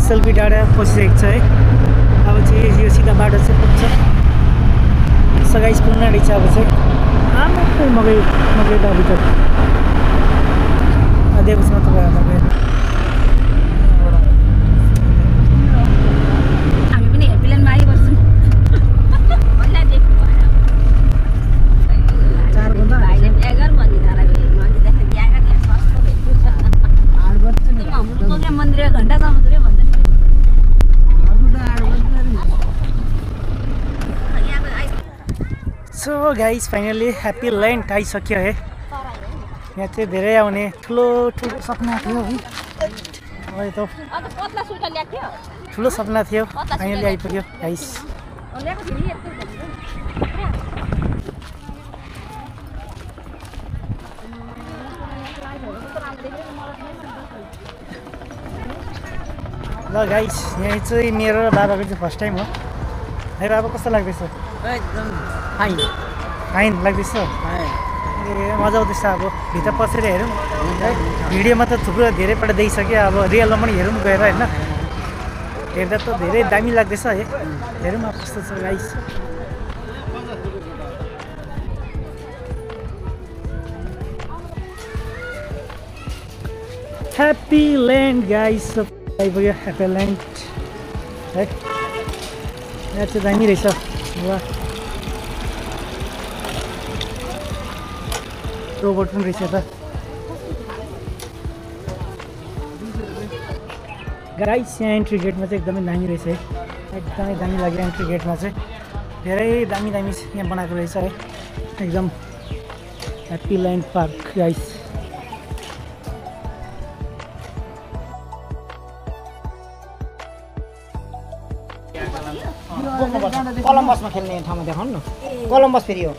Selfie डाँडा पसिसकेको छ है। अब चाहिँ यो सिधा बाटो चाहिँ पुग्छ। सो गाइस पुग्न रहेछ अब चाहिँ मकै त भित्र दिएको छु म तपाईँहरूलाई। हामी पनि हेप्पील्यान्डमा आइबस्छौँ। मन्दिर घण्टा समुद्र भन्छ नि। So guys finally happy land आइसक्यो है। यहाँ चाहिँ धेरै आउने ठुलो सपना थियो है। अहिले त ठुलो सपना थियो, फाइनली आइपुग्यो गाइस। ल गाइस यहाँ चाहिँ मेरो र बाबाको चाहिँ फर्स्ट टाइम हो है। बाबा कस्तो लाग्दैछ? एकदम फाइन फाइन लाग्दैछ? ए मजा आउँदैछ। अब भित्र पसेर हेरौँ है। भिडियोमा त थुप्रो धेरैपल्ट देखिसक्यो, अब रियलमा पनि हेरौँ गएर होइन। हेर्दा त धेरै दामी लाग्दैछ है। हेरौँ अब कस्तो छ गाइस। ह्याप्पी ल्यान्ड गाइस आइपुग्यो। ह्याप्पी ल्यान्ड है। यहाँ चाहिँ दामी रहेछ। वा रोबोट पनि रहेछ त गाइस। यहाँ एन्ट्री गेटमा चाहिँ एकदमै दामी रहेछ है। एकदमै दामी लाग्यो एन्ट्री गेटमा चाहिँ। धेरै दामी यहाँ बनाएको रहेछ है। एकदम ह्याप्पी ल्यान्ड पार्क गाइस। कलम्बसमा खेल्ने ठाउँमा देखाउनु न। कलम्बस फेरि हो।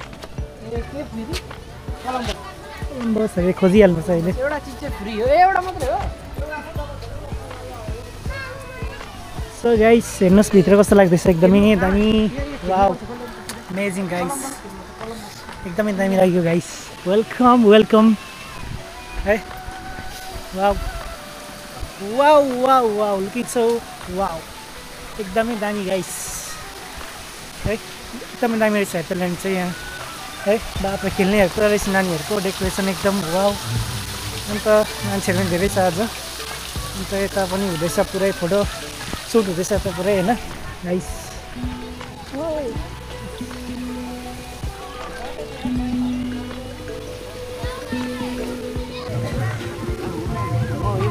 कलम्बस अरे खोजिहाल्नुपर्छ अहिले। एउटा चिज चाहिँ फ्री हो, एउटा मात्रै हो। सो गाइस हेर्नुहोस् भित्र कस्तो लाग्दैछ। एकदमै दामी। Wow amazing guys. एकदमै दामी लाग्यो गाइस। वेलकम वेलकम है। Wow wow wow wow looking so wow. एकदमै दामी गाइस है। एकदमै दामी रहेछ ह्याप्पी ल्यान्ड चाहिँ यहाँ है। बाटो खेल्नेहरूको रहेछ, नानीहरूको डेकोरेसन एकदम वाउ। अन्त मान्छेहरू पनि धेरै छ आज। अन्त यता पनि हुँदैछ पुरै फोटो सुट हुँदैछ त पुरै होइन गाइस।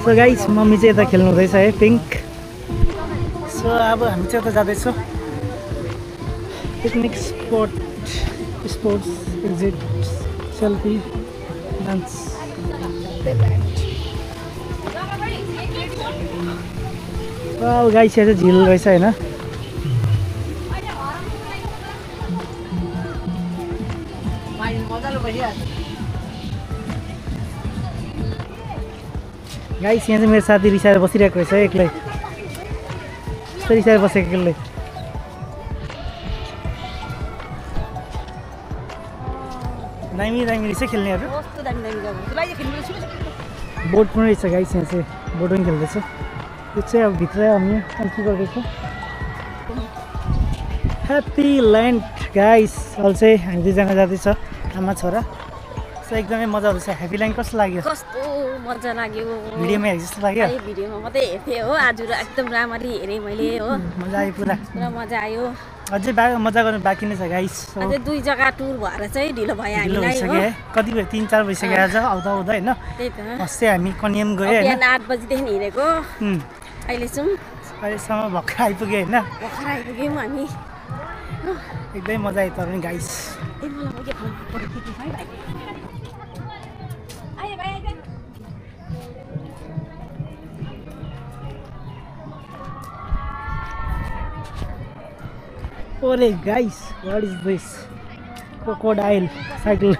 सो गाइस मम्मी चाहिँ यता खेल्नु हुँदैछ है पिङ्क। सो अब हामी चाहिँ यता जाँदैछौँ picnic sports exit selfie dance. Guys यहाँ चाहिँ झिल रहेछ होइन। गाइस यहाँ चाहिँ मेरो साथी रिसाएर बसिरहेको रहेछ एक्लै। यस्तो रिसाएर बसेको एक्लै। दामी दामी रहेछ खेल्नेहरू। बोट पनि रहेछ गाइस। यहाँ चाहिँ बोट पनि खेल्दैछ। यो चाहिँ अब भित्र हामी अन्ति गर्दैछ। Happy land guys. अहिले चाहिँ हामी दुईजना जाँदैछ आमा छोरा। सो एकदमै मजा आउँदैछ। ह्याप्पी ल्यान्ड कस्तो लाग्यो? कस्तो मजा लाग्यो। भिडियोमा हेरेको जस्तो लाग्यो? भिडियोमा मात्रै हेर्थेँ हो। आज एकदम राम्ररी हेरेँ मैले हो। मजा आयो पुरा। पुरा मजा आयो। अझै मजा गर्नु बाँकी नै छ गाइस। अझै 2 जग्गा टुर भएर चाहिँ ढिलो भयो हामीलाई हो। कति भयो 3-4 भइसक्यो आज आउँदा आउँदा होइन। त्यही त अस्ति हामी कन्याम गयो होइन। 8 बजीदेखि हिँडेको अहिलेसम्म भर्खर आइपुग्यो होइन। भर्खर आइपुग्यौँ हामी। एकदमै मजा आयो तर पनि गाइस। ओरे guys what is this? Crocodile cycle.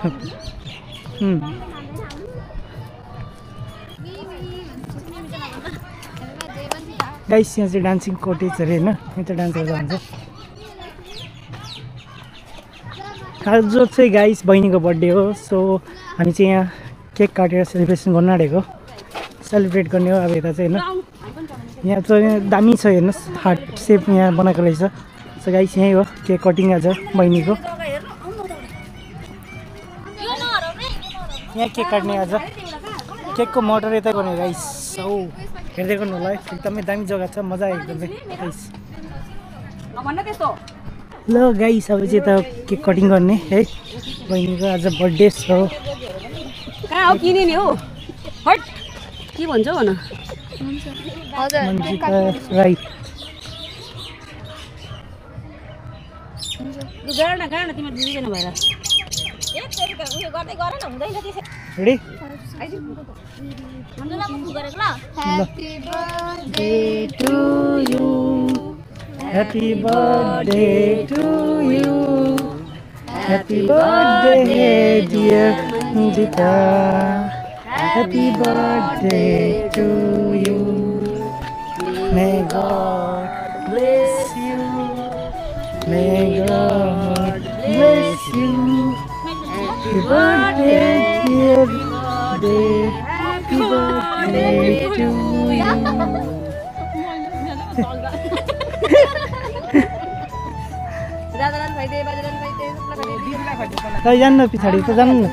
Guys यहाँ चाहिँ डान्सिङ कोटेज अरे होइन। यहाँ चाहिँ डान्स गर्दा हुन्छ। आज चाहिँ गाइस बहिनीको बर्थडे हो। सो हामी चाहिँ यहाँ केक काटेर सेलिब्रेसन गर्न आँटेको। सेलिब्रेट गर्ने हो अब यता चाहिँ होइन। यहाँ चाहिँ दामी छ हेर्नुहोस् हार्ट सेप यहाँ बनाएको रहेछ सो गाइस यहीँ हो केक कटिङ आज बहिनीको यहाँ केक काट्ने आज केकको मोटर यतै गर्ने गाइस औ हेर्दै गर्नु होला एकदमै दामी जग्गा छ मजा आयो एकदमै गाइस ल गाइस अब चाहिँ यता केक कटिङ गर्ने है बहिनीको आज बर्थडे छ कहाँ हो किने नि हो हट के भन्छ भन मन्जिता राई गर्न तिम्रो दुईजना भएर ready Happy birthday to you. Happy birthday dear Mujita. Happy birthday to you. May God bless you. May God bless you. Happy birthday dear Happy birthday to you. जान्नु पछाडि त जान्नु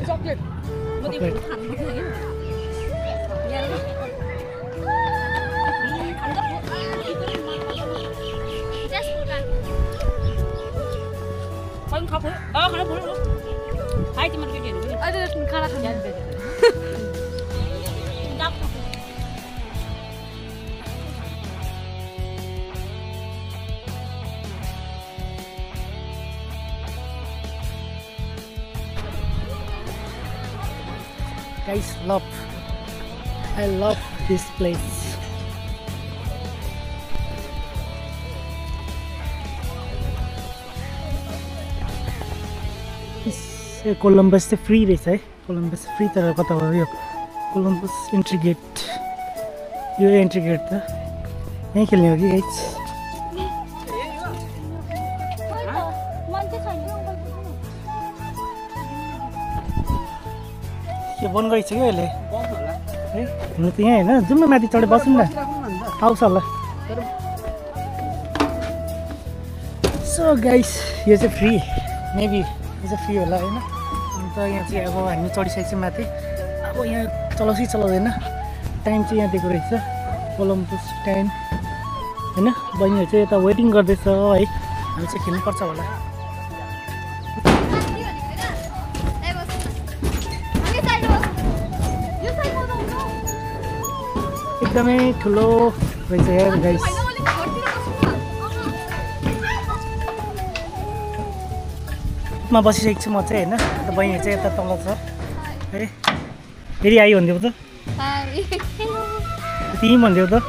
chocolate Guys, I love this place. Columbus चाहिँ free रहेछ है Columbus free तर कता हो यो कोलम्बस एन्ट्री गेट यो एन्ट्री गेट त यहीँ खेल्ने हो कि गाइस यो बन्द गरिसक्यो अहिले है हुनु त यहाँ होइन जाउँ न माथि चढेर बसौँ न आउँछ होला सो गाइस यो चाहिँ फ्री मेबी यो चाहिँ फ्री होला होइन अन्त यहाँ चाहिँ अब हामी चढिसकेको छौँ माथि अब यहाँ चलाउँछ चलाउँदैन टाइम चाहिँ यहाँ दिएको रहेछ कोलम्बस टाइम होइन बहिनीहरू चाहिँ यता वेटिङ गर्दैछ है हामी चाहिँ खेल्नुपर्छ होला एकदमै ठुलो रहेछ यार गाइस मा बसिसकेको छु म चाहिँ होइन अन्त बहिनी चाहिँ यता तल छ है फेरि आयो भनिदेऊ त तिमी भनिदेऊ त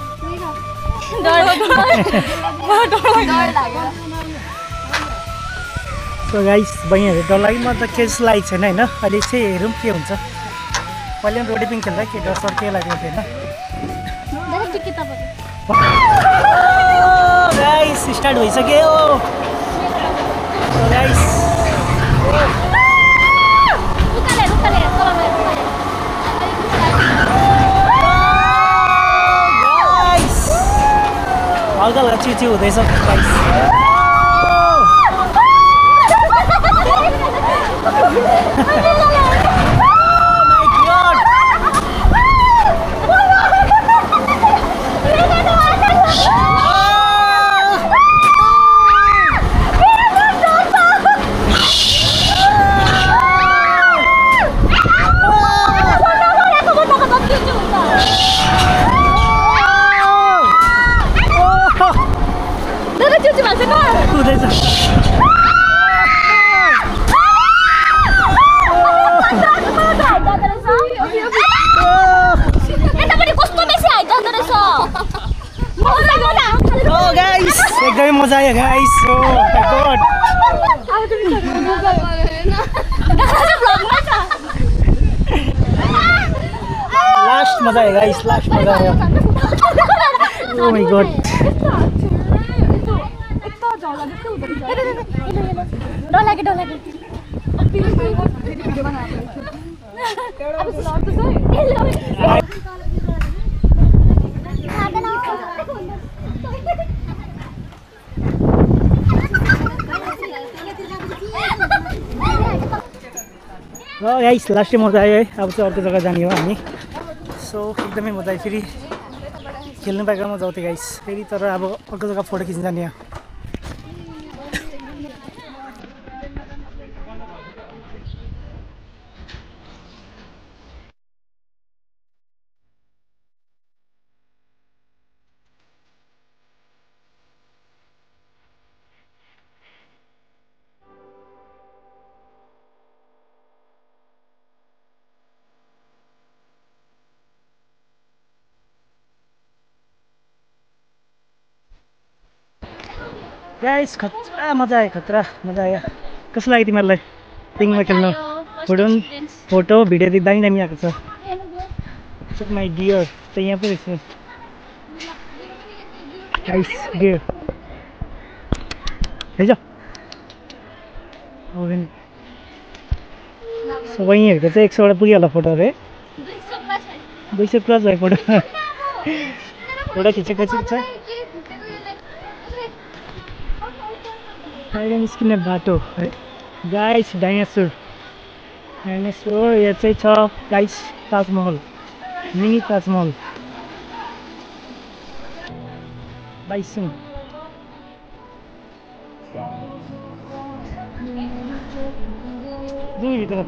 सो गाइस बहिनीहरू डर लाग्यो म त केस लागेको छैन होइन अहिले चाहिँ हेरौँ के हुन्छ पहिला पनि रोडी पिङ खेल्दा के डर सर के लागेको थिएन गाइस स्टार्ट भइसक्यो गाइस हल्का हल्का चिउचिउ हुँदैछ गाइस मजा आयो guys oh my god last मजा आयो गाइस लास्ट मजा आयो ओ माय गॉड गाइस लास्टै मजा आयो है अब चाहिँ अर्को जग्गा जाने हो हामी सो एकदमै मजा आयो फेरि खेल्नु पाएको मजा आउँथ्यो गाइस फेरि तर अब अर्को जग्गा फोटो खिच्न जाने हो गाइस खतरा मजा आयो खतरा मजा आयो कस्तो लाग्यो तिमीहरूलाई पिङमा खेल्नु फोटो भिडियो देख्दा दामी दामी आएको छ माई डियर त यहाँ पो रहेछ गाइस डियर है सबै यहीँहरूको चाहिँ 100 पुग्यो होला फोटोहरू है 200 प्लस भयो फोटो खिचेको छ बाहिर निस्किने बाटो है गाइस डाइनासोर यहाँ चाहिँ छ गाइस ताजमहल मिनी ताजमहल बाइसुङ भित्र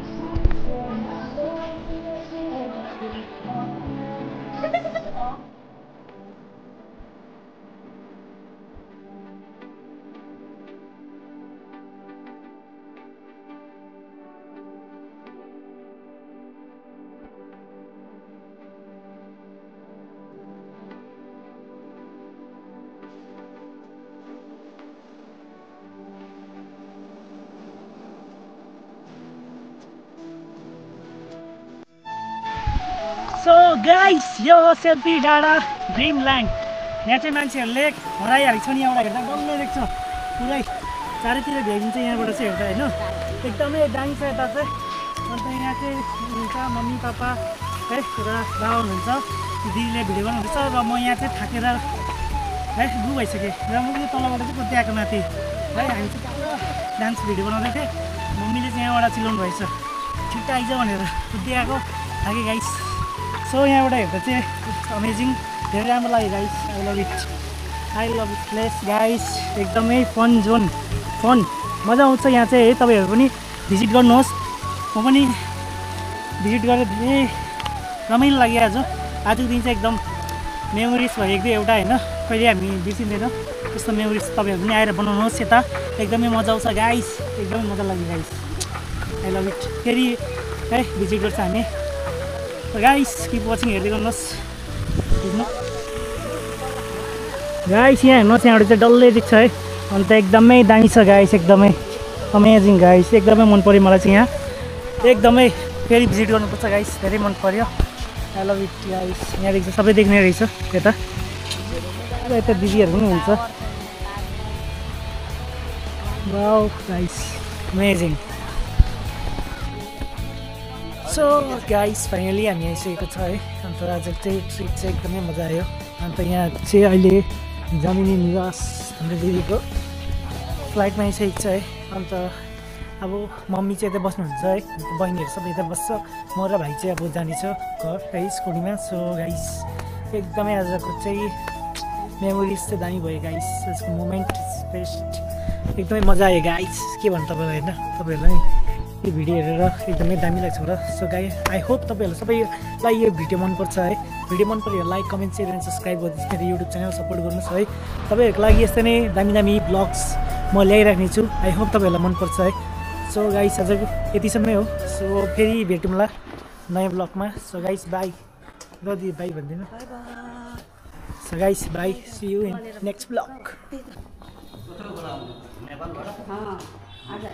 सो गाइस यो सेल्फी डाँडा ड्रिमल्यान्ड यहाँ चाहिँ मान्छेहरूले हराइहालेको छ नि यहाँबाट हेर्दा डल्लै देख्छ पुरै चारैतिर भ्याइदिन्छ यहाँबाट चाहिँ हेर्दा होइन एकदमै दामी छ यता चाहिँ अन्त यहाँ चाहिँ हुन्छ मम्मी पापा है र बाबा हुनुहुन्छ दिदीले भिडियो बनाउँदैछ र म यहाँ चाहिँ थाकेर है डु भइसकेँ र म यो तलबाट चाहिँ कुद्दै आएको माथि है हामी चाहिँ पुरा डान्स भिडियो बनाउँदै थिएँ मम्मीले चाहिँ यहाँबाट चिलाउनु भएछ छिट्टो आइज भनेर कुद्दै आएको थाकेँ गाइस सो यहाँबाट हेर्दा चाहिँ अमेजिङ धेरै राम्रो लाग्यो guys I love it place guys एकदमै फन जोन फन मजा आउँछ यहाँ चाहिँ है तपाईँहरू पनि भिजिट गर्नुहोस् म पनि भिजिट गरेर धेरै रमाइलो लाग्यो आजको दिन चाहिँ एकदम मेमोरिज भयो एक दुई एउटा होइन कहिले हामी बिर्सिँदैन त्यस्तो मेमोरिज तपाईँहरू पनि आएर बनाउनुहोस् यता एकदमै मजा आउँछ गाइस एकदमै मजा लाग्यो गाइस आई लभ इट फेरि है भिजिट गर्छ हामी गाइस किप वाचिङ हेर्दै गर्नुहोस् बुझ्नु गाइस यहाँ हेर्नुहोस् यहाँबाट चाहिँ डल्लै देख्छ है अन्त एकदमै दामी छ गाइस एकदमै अमेजिङ गाइस एकदमै मन पऱ्यो मलाई चाहिँ यहाँ एकदमै फेरि भिजिट गर्नुपर्छ गाइस धेरै मन पऱ्यो आई लभ इट गाइस यहाँदेखि चाहिँ सबै देख्ने रहेछ यता र यता दिदीहरू पनि हुन्छ wow guys amazing so guys finally हामी आइसकेको छ है अन्त आज चाहिँ ट्रिप चाहिँ एकदमै मजा आयो अन्त यहाँ चाहिँ अहिले जमिनी निवास हाम्रो दिदीको फ्लाइटमा आइसकेको छ है अन्त अब मम्मी चाहिँ यता बस्नुहुन्छ है बहिनीहरू सबै यता बस्छ म र भाइ चाहिँ अब जानेछ घर है स्कुटीमा सो गाइस एकदमै आजको चाहिँ मेमोरिज चाहिँ दामी भयो गाइस यसको मोमेन्ट बेस्ट एकदमै मजा आयो गाइस के भन्नु तपाईँलाई होइन तपाईँहरूलाई यो भिडियो हेरेर एकदमै दामी लाग्छ र सो गाइस आई होप तपाईँहरूलाई सबैलाई यो भिडियो मनपर्छ है भिडियो मन पऱ्यो like comment share and subscribe गरिदिनुहोस् मेरो युट्युब च्यानल सपोर्ट गर्नुहोस् है तपाईँहरूको लागि यस्तै नै दामी दामी ब्लग्स म ल्याइराख्ने छु आई होप तपाईँहरूलाई मनपर्छ है सो गाइस आजको यतिसम्मै हो सो फेरि भेटौँला नयाँ ब्लगमा सो गाइस बाई र दिदी बाई भन्दिनँ so guys bye see you in next vlog नेपालबाट आज